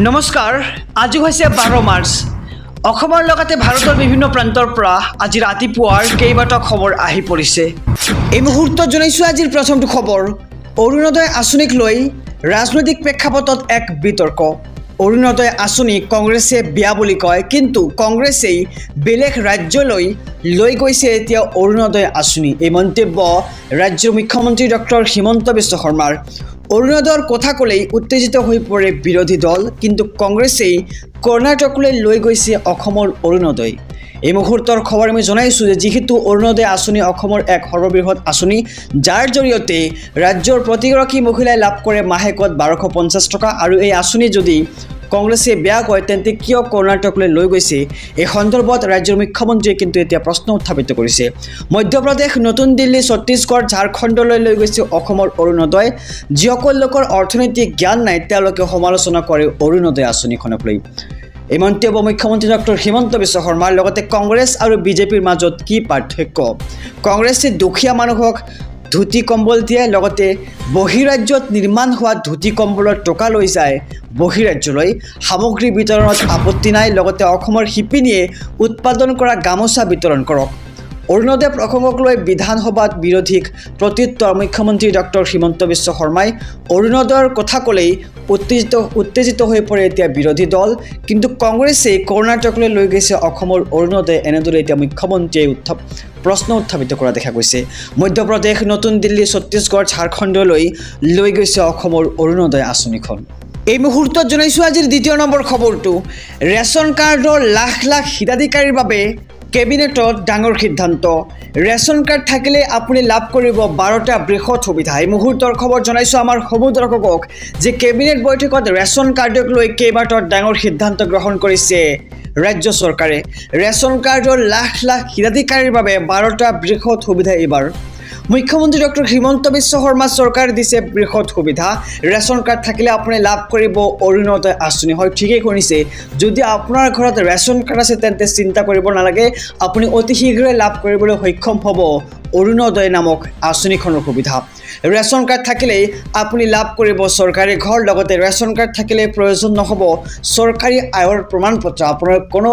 নমস্কাৰ আজি হৈছে 12 মাৰ্চ অসমৰ লগতে ভাৰতৰ বিভিন্ন প্ৰান্তৰ পৰা আজি ৰাতিপুৱাৰ কেইবাটাও খবৰ আহি পৰিছে এই মুহূৰ্তত জনাইছো আজিৰ প্ৰথমটো খবৰ অৰুণোদয় আঁচনিক লৈ ৰাজনৈতিক প্ৰেক্ষাপটত এক বিতৰ্ক অৰুণোদয় আঁচনি কংগ্ৰেছে বিয়া বুলি কয় কিন্তু কংগ্ৰেছে বেলেগ ৰাজ্যলৈ লৈ গৈছে এতিয়া অৰুণোদয় আঁচনি এই মন্তব্য ৰাজ্যৰ মুখ্যমন্ত্ৰী ডক্টৰ হিমন্ত বিশ্ব শৰ্মাৰ অৰুণোদয়ৰ কথা ক'লেই উত্তেজিত হৈ পৰে বিৰোধী দল কিন্তু কংগ্ৰেছে কৰ্ণাটকলৈ লৈ গৈছে অসমৰ অৰুণোদয় এই মুহূৰ্তৰ খবৰ আমি জনাইছো যে যেহেতু অৰুণোদয় আঁচনি অসমৰ এক সৰ্ববৃহৎ আঁচনি যাৰ জৰিয়তে ৰাজ্যৰ প্ৰতিগৰাকী মহিলাই লাভ কৰে মাহেকত 1250 টকা আৰু এই আঁচনি যদি কংগ্ৰেছে বেয়া কয় তেন্তে কিয় কৰ্ণাটকলৈ লৈ গৈছে এই সন্দৰ্ভত ৰাজ্যৰ মুখ্যমন্ত্ৰীয়ে কিন্তু এতিয়া প্ৰশ্ন উত্থাপিত কৰিছে মধ্যপ্ৰদেশ নতুন দিল্লী ছত্তীশগড় ঝাৰখণ্ডলৈ লৈ গৈছে অসমৰ অৰুণোদয় যিসকল লোকৰ অৰ্থনৈতিক জ্ঞান নাই তেওঁলোকে সমালোচনা কৰে অৰুণোদয় আঁচনিখনক লৈ এই মন্তব্য মুখ্যমন্ত্ৰী ডক্টৰ হিমন্ত বিশ্ব শৰ্মাৰ লগতে কংগ্ৰেছ আৰু বিজেপিৰ মাজত কি পাৰ্থক্য কংগ্ৰেছে দুখীয়া মানুহক ধুতি কম্বল দিয়ে লগতে বহিৰাজ্যত নিৰ্মাণ হোৱা ধুতি কম্বলৰ টকা লৈ যায় বহিৰাজ্যলৈ সামগ্ৰী বিতৰণত আপত্তি নাই লগতে অসমৰ শিপিনীয়ে উৎপাদন কৰা গামোচা বিতৰণ কৰক অৰুণোদয় প্ৰসংগক লৈ বিধানসভাত বিৰোধীক প্ৰত্যুত্তৰ মুখ্যমন্ত্ৰী ডক্টৰ হিমন্ত বিশ্ব শৰ্মাই অৰুণোদয়ৰ কথা ক'লেই উত্তেজিত হৈ পৰে এতিয়া বিৰোধী দল কিন্তু কংগ্ৰেছে কৰ্ণাটকলৈ লৈ গৈছে অসমৰ অৰুণোদয় এনেদৰে এতিয়া মুখ্যমন্ত্ৰীয়ে প্ৰশ্ন উত্থাপিত কৰা দেখা গৈছে মধ্যপ্ৰদেশ নতুন দিল্লী ছত্তীশগড় ঝাৰখণ্ডলৈ লৈ গৈছে অসমৰ অৰুণোদয় আঁচনিখন এই মুহূৰ্তত জনাইছো আজিৰ দ্বিতীয় নম্বৰ খবৰটো ৰেচন কাৰ্ডৰ লাখ লাখ হিতাধিকাৰীৰ বাবে কেবিনেটত ডাঙৰ সিদ্ধান্ত ৰেচন কাৰ্ড থাকিলে আপুনি লাভ কৰিব 12টা বৃহৎ সুবিধা এই মুহূৰ্তৰ খবৰ জনাইছো আমাৰ সমুদ্ৰকক যে কেবিনেট বৈঠকত ৰেচন কাৰ্ডক লৈ কেইবাটাও ডাঙৰ সিদ্ধান্ত গ্ৰহণ কৰিছে ৰাজ্য চৰকাৰে ৰেচন কাৰ্ডৰ লাখ লাখ হিতাধিকাৰীৰ বাবে 12টা বৃহৎ সুবিধা এইবাৰ মুখ্যমন্ত্ৰী ডক্টৰ হিমন্ত বিশ্ব শৰ্মা চৰকাৰে দিছে বৃহৎ সুবিধা ৰেচন কাৰ্ড থাকিলে আপুনি লাভ কৰিব অৰুণোদয় আঁচনি হয় ঠিকই কৰিছে যদি আপোনাৰ ঘৰত ৰেচন কাৰ্ড আছে তেন্তে চিন্তা কৰিব নালাগে আপুনি অতি শীঘ্ৰে লাভ কৰিবলৈ সক্ষম হ'ব অৰুণোদয় নামক আঁচনিখনৰ সুবিধা ৰেচন কাৰ্ড থাকিলে আপুনি লাভ কৰিব চৰকাৰী ঘৰ লগতে ৰেচন কাৰ্ড থাকিলে প্ৰয়োজন নহ'ব চৰকাৰী আয়ৰ প্ৰমাণপত্ৰ আপোনাৰ কোনো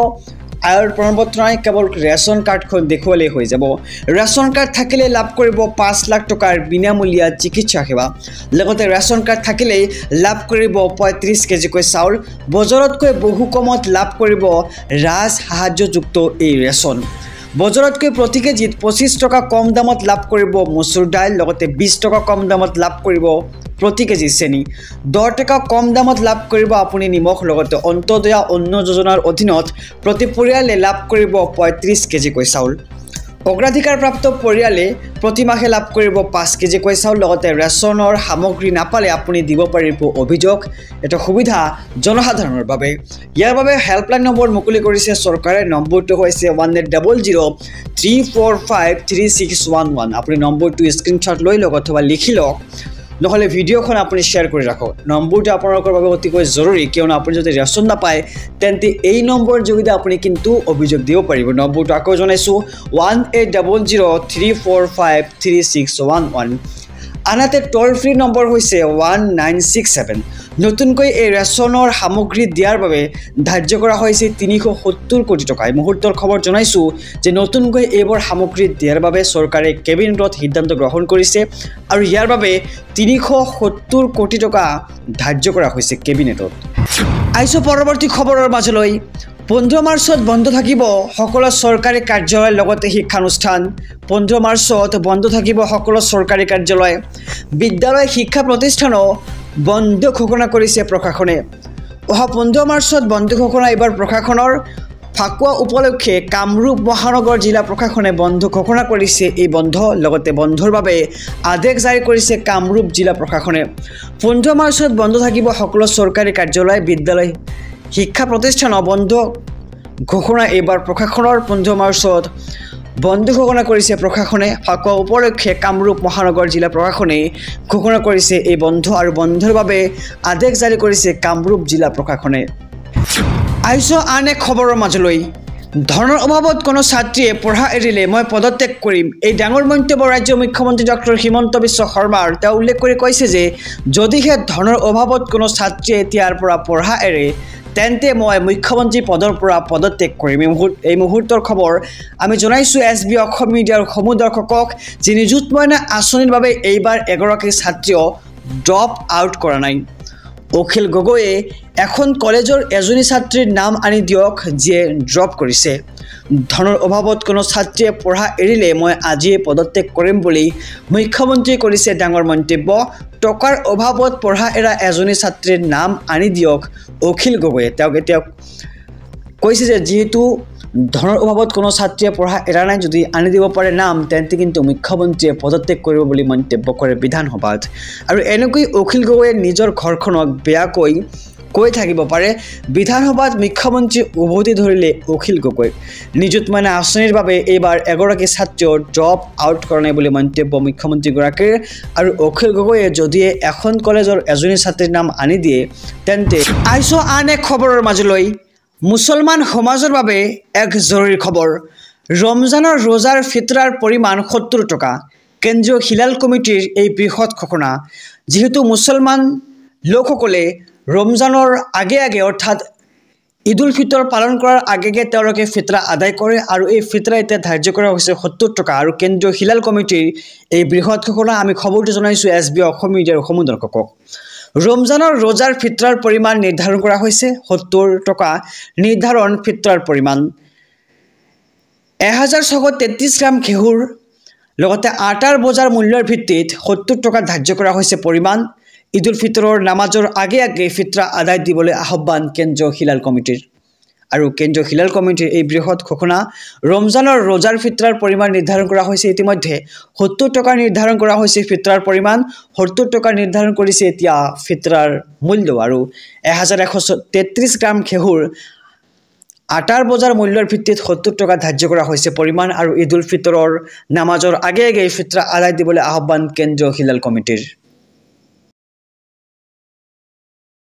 আয়ৰ প্ৰমাণপত্ৰ নাই কেৱল ৰেচন কাৰ্ডখন দেখুৱালেই হৈ যাব ৰেচন কাৰ্ড থাকিলে লাভ কৰিব 5 লাখ টকাৰ বিনামূলীয়া চিকিৎসা সেৱা লগতে ৰেচন কাৰ্ড থাকিলে লাভ কৰিব 35 কেজিকৈ চাউল বজাৰতকৈ বহু কমত লাভ কৰিব ৰাজ সাহায্যযুক্ত এই ৰেচন বজাৰতকৈ প্ৰতি কেজিত 25 টকা কম দামত লাভ কৰিব মচুৰ দাইল লগতে 20 টকা কম দামত লাভ কৰিব প্ৰতি কেজি চেনি 10 টকা কম দামত লাভ কৰিব আপুনি নিমখ লগতে অন্তোদয়া অন্ন যোজনাৰ অধীনত প্ৰতি পৰিয়ালে লাভ কৰিব 35 কেজিকৈ চাউল অগ্ৰাধিকাৰপ্ৰাপ্ত পৰিয়ালে প্ৰতি মাহে লাভ কৰিব 5 কেজিকৈ চাউল লগতে ৰেচনৰ সামগ্ৰী নাপালে আপুনি দিব পাৰিব অভিযোগ এটা সুবিধা জনসাধাৰণৰ বাবে ইয়াৰ বাবে হেল্পলাইন নম্বৰ মুকলি কৰিছে চৰকাৰে নম্বৰটো হৈছে 180034536611 আপুনি নম্বৰটো স্ক্ৰীনশ্বট লৈ লওক অথবা লিখি লওক নহলে ভিডিওখন আপুনি শেয়াৰ কৰি ৰাখক নম্বৰটো আপোনালোকৰ বাবে অতিকৈ জৰুৰী কিয়নো আপুনি যদি ৰেচন নাপায় তেন্তে এই নম্বৰ যোগেদি আপুনি কিন্তু অভিযোগ দিব পাৰিব নম্বৰটো আকৌ জনাইছো 180034536611 আনহাতে টোল ফ্ৰী নম্বৰ হৈছে 1967 নতুনকৈ এই ৰেচনৰ সামগ্ৰী দিয়াৰ বাবে ধাৰ্য কৰা হৈছে 370 কোটি টকা এই মুহূৰ্তৰ খবৰ জনাইছো যে নতুনকৈ এইবোৰ সামগ্ৰী দিয়াৰ বাবে চৰকাৰে কেবিনেটত সিদ্ধান্ত গ্ৰহণ কৰিছে আৰু ইয়াৰ বাবে 370 কোটি টকা ধাৰ্য কৰা হৈছে কেবিনেটত আইছো পৰৱৰ্তী খবৰৰ মাজলৈ 15 মাৰ্চত বন্ধ থাকিব সকলো চৰকাৰী কাৰ্যালয় লগতে শিক্ষানুষ্ঠান 15 মাৰ্চত বন্ধ থাকিব সকলো চৰকাৰী কাৰ্যালয় বিদ্যালয় শিক্ষা প্ৰতিষ্ঠানো বন্ধ ঘোষণা কৰিছে প্ৰশাসনে অহা 15 মাৰ্চত বন্ধ ঘোষণা এবাৰ প্ৰশাসনৰ ফাকুৱা উপলক্ষে কামৰূপ মহানগৰ জিলা প্ৰশাসনে বন্ধ ঘোষণা কৰিছে এই বন্ধ লগতে বন্ধৰ বাবে আদেশ জাৰি কৰিছে কামৰূপ জিলা প্ৰশাসনে 15 মাৰ্চত বন্ধ থাকিব সকলো চৰকাৰী কাৰ্যালয় বিদ্যালয় শিক্ষা প্ৰতিষ্ঠান বন্ধ ঘোষণা এবাৰ প্ৰশাসনৰ 15 মাৰ্চত বন্ধ ঘোষণা কৰিছে প্ৰশাসনে ফাকুৱা উপলক্ষে কামৰূপ মহানগৰ জিলা প্ৰশাসনে ঘোষণা কৰিছে এই বন্ধ আৰু বন্ধৰ বাবে আদেশ জাৰি কৰিছে কামৰূপ জিলা প্ৰশাসনে আইছো আন এক খবৰৰ মাজলৈ ধনৰ অভাৱত কোনো ছাত্ৰীয়ে পঢ়া এৰিলে মই পদত্যাগ কৰিম এই ডাঙৰ মন্তব্য ৰাজ্যৰ মুখ্যমন্ত্ৰী ডক্টৰ হিমন্ত বিশ্ব শৰ্মাৰ তেওঁ উল্লেখ কৰি কৈছে যে যদিহে ধনৰ অভাৱত কোনো ছাত্ৰীয়ে এতিয়াৰ পৰা পঢ়া এৰে তেন্তে মই মুখ্যমন্ত্ৰী পদৰ পৰা পদত্যাগ কৰিম এই মুহূৰ্তৰ খবৰ আমি জনাইছোঁ SB অসম মিডিয়াৰ সমূহ দৰ্শকক যে নিযুত মইনা আঁচনিৰ বাবে এইবাৰ এগৰাকী ছাত্ৰীও ড্ৰপ আউট কৰা নাই অখিল গগৈয়ে এখন কলেজৰ এজনী ছাত্ৰীৰ নাম আনি দিয়ক যিয়ে ড্ৰপ কৰিছে ধনৰ অভাৱত কোনো ছাত্ৰীয়ে পঢ়া এৰিলে মই আজিয়ে পদত্যাগ কৰিম বুলি মুখ্যমন্ত্ৰী কৰিছে ডাঙৰ মন্তব্য টকাৰ অভাৱত পঢ়া এৰা এজনী ছাত্ৰীৰ নাম আনি দিয়ক অখিল গগৈয়ে তেওঁক এতিয়া কৈছে যে যেহেতু ধনৰ অভাৱত কোনো ছাত্ৰীয়ে পঢ়া এৰা নাই যদি আনি দিব পাৰে নাম তেন্তে কিন্তু মুখ্যমন্ত্ৰীয়ে পদত্যাগ কৰিব বুলি মন্তব্য কৰে বিধানসভাত আৰু এনেকৈ অখিল গগৈয়ে নিজৰ ঘৰখনক বেয়াকৈ কৈ থাকিব পাৰে বিধানসভাত মুখ্যমন্ত্ৰী উভতি ধৰিলে অখিল গগৈ নিযুত মইনা আঁচনিৰ বাবে এইবাৰ এগৰাকী ছাত্ৰীও ড্ৰপ আউট কৰা নাই বুলি মন্তব্য মুখ্যমন্ত্ৰীগৰাকীৰ আৰু অখিল গগৈয়ে যদি এখন কলেজৰ এজনী ছাত্ৰীৰ নাম আনি দিয়ে তেন্তে আইছো আন এক খবৰৰ মাজলৈ মুছলমান সমাজৰ বাবে এক জৰুৰী খবৰ ৰমজানৰ ৰোজাৰ ফিতৰাৰ পৰিমাণ ৭০ টকা কেন্দ্ৰীয় হিলাল কমিটিৰ এই বৃহৎ ঘোষণা যেহেতু মুছলমান লোকসকলে ৰমজানৰ আগে অৰ্থাৎ ঈদুল ফিতৰ পালন কৰাৰ আগে তেওঁলোকে ফিতৰা আদায় কৰে আৰু এই ফিতৰা এতিয়া ধাৰ্য কৰা হৈছে ৭০ টকা আৰু কেন্দ্ৰীয় হিলাল কমিটিৰ এই বৃহৎ ঘোষণা আমি খবৰটো জনাইছোঁ SB অসম মিডিয়াৰ সমূহ দৰ্শকক ৰমজানৰ ৰোজাৰ ফিতৰাৰ পৰিমাণ নিৰ্ধাৰণ কৰা হৈছে ৭০ টকা নিৰ্ধাৰণ ফিতৰাৰ পৰিমাণ ১৬৩৩ গ্ৰাম ঘেঁহুৰ লগতে আটাৰ বজাৰ মূল্যৰ ভিত্তিত ৭০ টকা ধাৰ্য কৰা হৈছে পৰিমাণ ঈদুল ফিতৰৰ নামাজৰ আগে ফিতৰা আদায় দিবলৈ আহ্বান কেন্দ্ৰীয় হিলাল কমিটিৰ আৰু কেন্দ্ৰীয় হিলাল কমিটিৰ এই বৃহৎ ঘোষণা ৰমজানৰ ৰোজাৰ ফিতৰাৰ পৰিমাণ নিৰ্ধাৰণ কৰা হৈছে ইতিমধ্যে ৭০ টকা নিৰ্ধাৰণ কৰা হৈছে ফিতৰাৰ পৰিমাণ ৭০ টকা নিৰ্ধাৰণ কৰিছে এতিয়া ফিতৰাৰ মূল্য আৰু ১১৩৩ গ্ৰাম ঘেঁহুৰ আটাৰ বজাৰ মূল্যৰ ভিত্তিত ৭০ টকা ধাৰ্য কৰা হৈছে পৰিমাণ আৰু ঈদুল ফিতৰৰ নামাজৰ আগে ফিতৰা আদায় দিবলৈ আহ্বান কেন্দ্ৰীয় হিলাল কমিটিৰ